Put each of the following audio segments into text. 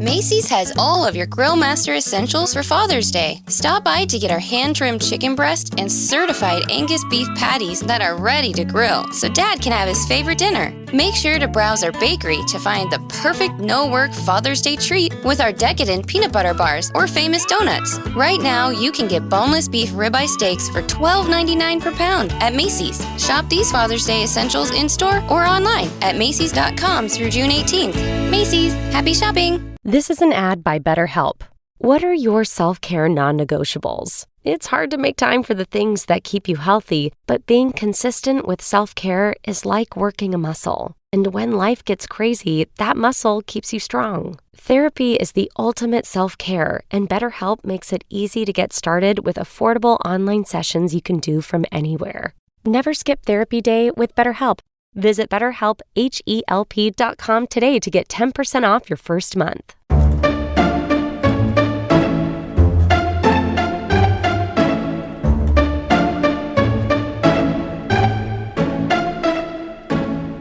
Macy's has all of your Grill Master essentials for Father's Day. Stop by to get our hand-trimmed chicken breast and certified Angus beef patties that are ready to grill, so Dad can have his favorite dinner. Make sure to browse our bakery to find the perfect no-work Father's Day treat with our decadent peanut butter bars or famous donuts. Right now, you can get boneless beef ribeye steaks for $12.99 per pound at Macy's. Shop these Father's Day essentials in-store or online at Macys.com through June 18th. Macy's, happy shopping! This is an ad by BetterHelp. What are your self-care non-negotiables? It's hard to make time for the things that keep you healthy, but being consistent with self-care is like working a muscle. And when life gets crazy, that muscle keeps you strong. Therapy is the ultimate self-care, and BetterHelp makes it easy to get started with affordable online sessions you can do from anywhere. Never skip therapy day with BetterHelp. Visit BetterHelp.com today to get 10% off your first month.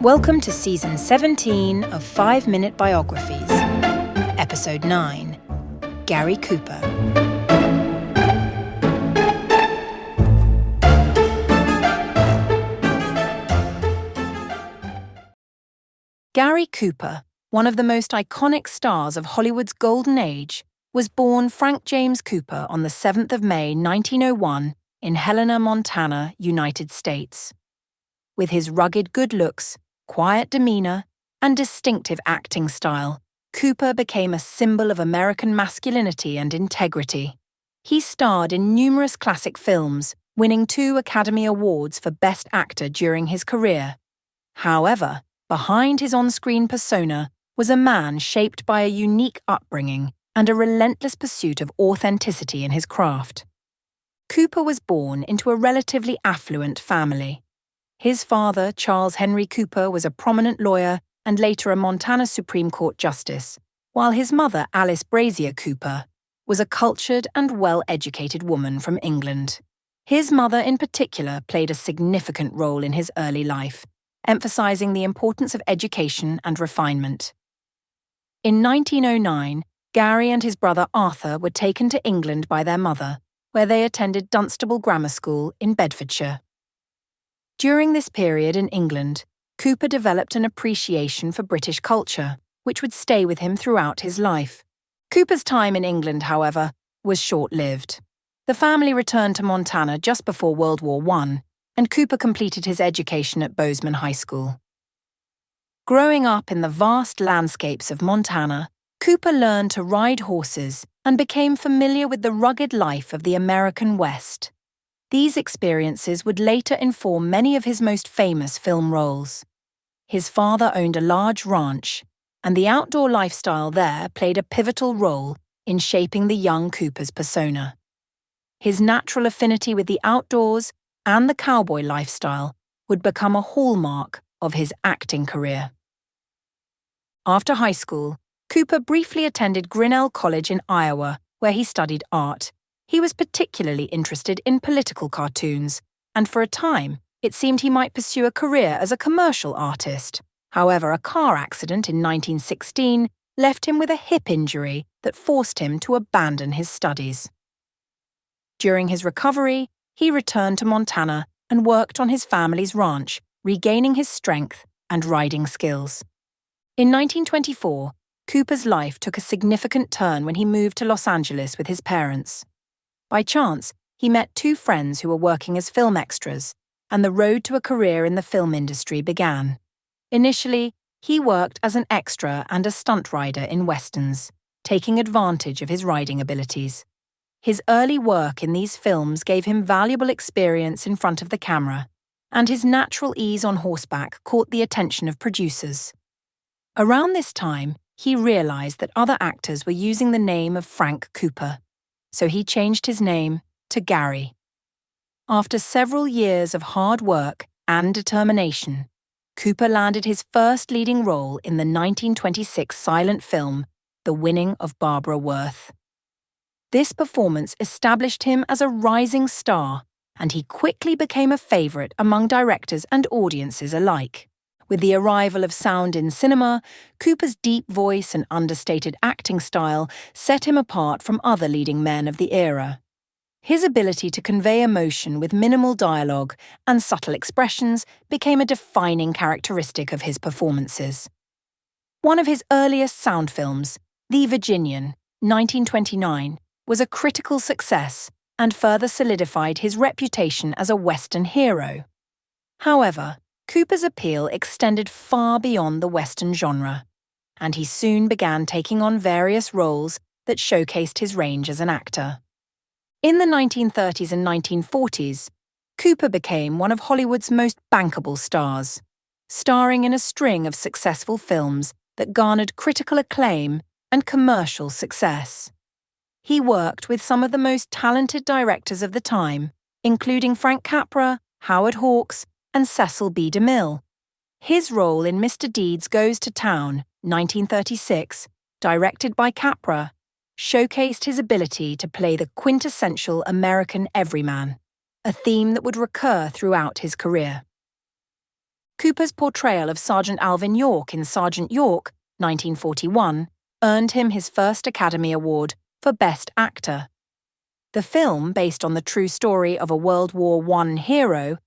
Welcome to Season 17 of 5-Minute Biographies, Episode 9, Gary Cooper. Gary Cooper, one of the most iconic stars of Hollywood's golden age, was born Frank James Cooper on the 7th of May 1901 in Helena, Montana, United States. With his rugged good looks, quiet demeanour, and distinctive acting style, Cooper became a symbol of American masculinity and integrity. He starred in numerous classic films, winning 2 Academy Awards for Best Actor during his career. However, behind his on-screen persona was a man shaped by a unique upbringing and a relentless pursuit of authenticity in his craft. Cooper was born into a relatively affluent family. His father, Charles Henry Cooper, was a prominent lawyer and later a Montana Supreme Court justice, while his mother, Alice Brazier Cooper, was a cultured and well-educated woman from England. His mother in particular played a significant role in his early life, emphasizing the importance of education and refinement. In 1909, Gary and his brother Arthur were taken to England by their mother, where they attended Dunstable Grammar School in Bedfordshire. During this period in England, Cooper developed an appreciation for British culture, which would stay with him throughout his life. Cooper's time in England, however, was short-lived. The family returned to Montana just before World War I, and Cooper completed his education at Bozeman High School. Growing up in the vast landscapes of Montana, Cooper learned to ride horses and became familiar with the rugged life of the American West. These experiences would later inform many of his most famous film roles. His father owned a large ranch, and the outdoor lifestyle there played a pivotal role in shaping the young Cooper's persona. His natural affinity with the outdoors and the cowboy lifestyle would become a hallmark of his acting career. After high school, Cooper briefly attended Grinnell College in Iowa, where he studied art. He was particularly interested in political cartoons, and for a time, it seemed he might pursue a career as a commercial artist. However, a car accident in 1916 left him with a hip injury that forced him to abandon his studies. During his recovery, he returned to Montana and worked on his family's ranch, regaining his strength and riding skills. In 1924, Cooper's life took a significant turn when he moved to Los Angeles with his parents. By chance, he met 2 friends who were working as film extras, and the road to a career in the film industry began. Initially, he worked as an extra and a stunt rider in westerns, taking advantage of his riding abilities. His early work in these films gave him valuable experience in front of the camera, and his natural ease on horseback caught the attention of producers. Around this time, he realized that other actors were using the name of Frank Cooper, so he changed his name to Gary. After several years of hard work and determination, Cooper landed his first leading role in the 1926 silent film, The Winning of Barbara Worth. This performance established him as a rising star, and he quickly became a favorite among directors and audiences alike. With the arrival of sound in cinema, Cooper's deep voice and understated acting style set him apart from other leading men of the era. His ability to convey emotion with minimal dialogue and subtle expressions became a defining characteristic of his performances. One of his earliest sound films, The Virginian, 1929, was a critical success and further solidified his reputation as a Western hero. However, Cooper's appeal extended far beyond the Western genre, and he soon began taking on various roles that showcased his range as an actor. In the 1930s and 1940s, Cooper became one of Hollywood's most bankable stars, starring in a string of successful films that garnered critical acclaim and commercial success. He worked with some of the most talented directors of the time, including Frank Capra, Howard Hawks, and Cecil B. DeMille. His role in Mr. Deeds Goes to Town, 1936, directed by Capra, showcased his ability to play the quintessential American everyman, a theme that would recur throughout his career. Cooper's portrayal of Sergeant Alvin York in Sergeant York, 1941, earned him his first Academy Award for Best Actor. The film, based on the true story of a World War I hero,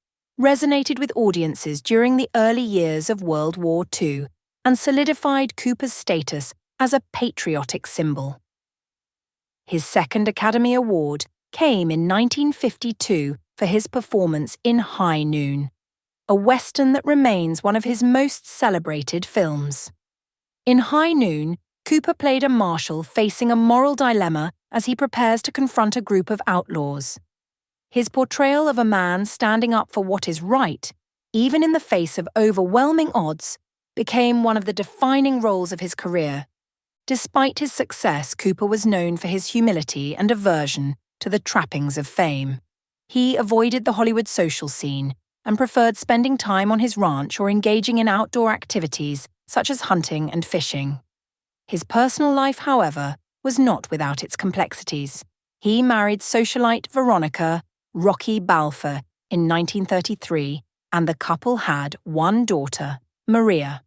resonated with audiences during the early years of World War II and solidified Cooper's status as a patriotic symbol. His second Academy Award came in 1952 for his performance in High Noon, a Western that remains one of his most celebrated films. In High Noon, Cooper played a marshal facing a moral dilemma as he prepares to confront a group of outlaws. His portrayal of a man standing up for what is right, even in the face of overwhelming odds, became one of the defining roles of his career. Despite his success, Cooper was known for his humility and aversion to the trappings of fame. He avoided the Hollywood social scene and preferred spending time on his ranch or engaging in outdoor activities such as hunting and fishing. His personal life, however, was not without its complexities. He married socialite Veronica Rocky Balfour in 1933, and the couple had one daughter, Maria.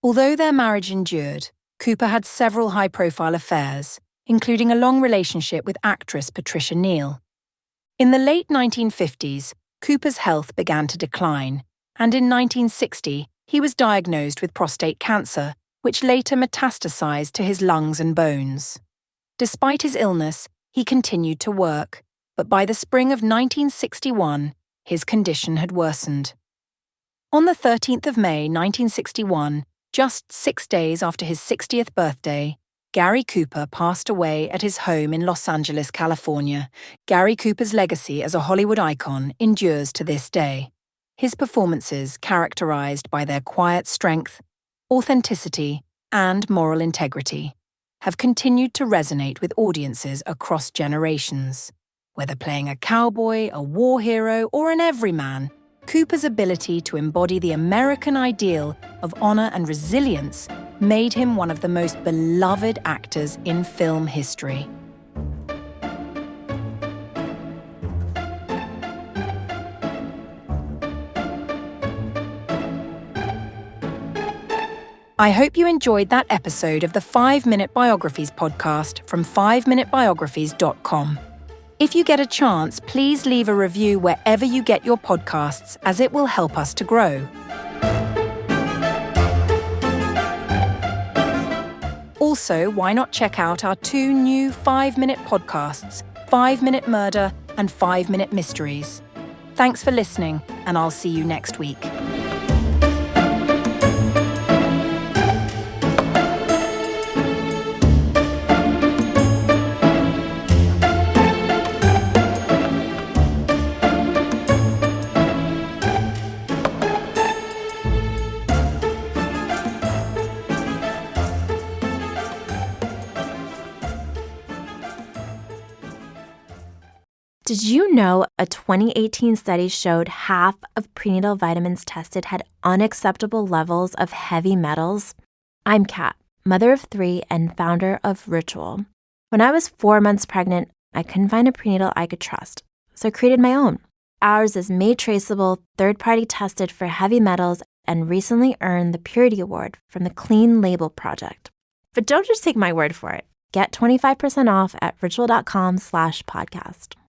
Although their marriage endured, Cooper had several high-profile affairs, including a long relationship with actress Patricia Neal. In the late 1950s, Cooper's health began to decline, and in 1960 he was diagnosed with prostate cancer, which later metastasized to his lungs and bones. Despite his illness, he continued to work, but by the spring of 1961, his condition had worsened. On the 13th of May 1961, just 6 days after his 60th birthday, Gary Cooper passed away at his home in Los Angeles, California. Gary Cooper's legacy as a Hollywood icon endures to this day. His performances, characterized by their quiet strength, authenticity, and moral integrity, have continued to resonate with audiences across generations. Whether playing a cowboy, a war hero, or an everyman, Cooper's ability to embody the American ideal of honor and resilience made him one of the most beloved actors in film history. I hope you enjoyed that episode of the 5-Minute Biographies podcast from 5minutebiographies.com. If you get a chance, please leave a review wherever you get your podcasts, as it will help us to grow. Also, why not check out our 2 new 5-minute podcasts, 5-Minute Murder and 5-Minute Mysteries. Thanks for listening, and I'll see you next week. Did you know a 2018 study showed half of prenatal vitamins tested had unacceptable levels of heavy metals? I'm Kat, mother of 3 and founder of Ritual. When I was 4 months pregnant, I couldn't find a prenatal I could trust, so I created my own. Ours is made traceable, third-party tested for heavy metals, and recently earned the Purity Award from the Clean Label Project. But don't just take my word for it. Get 25% off at ritual.com/podcast.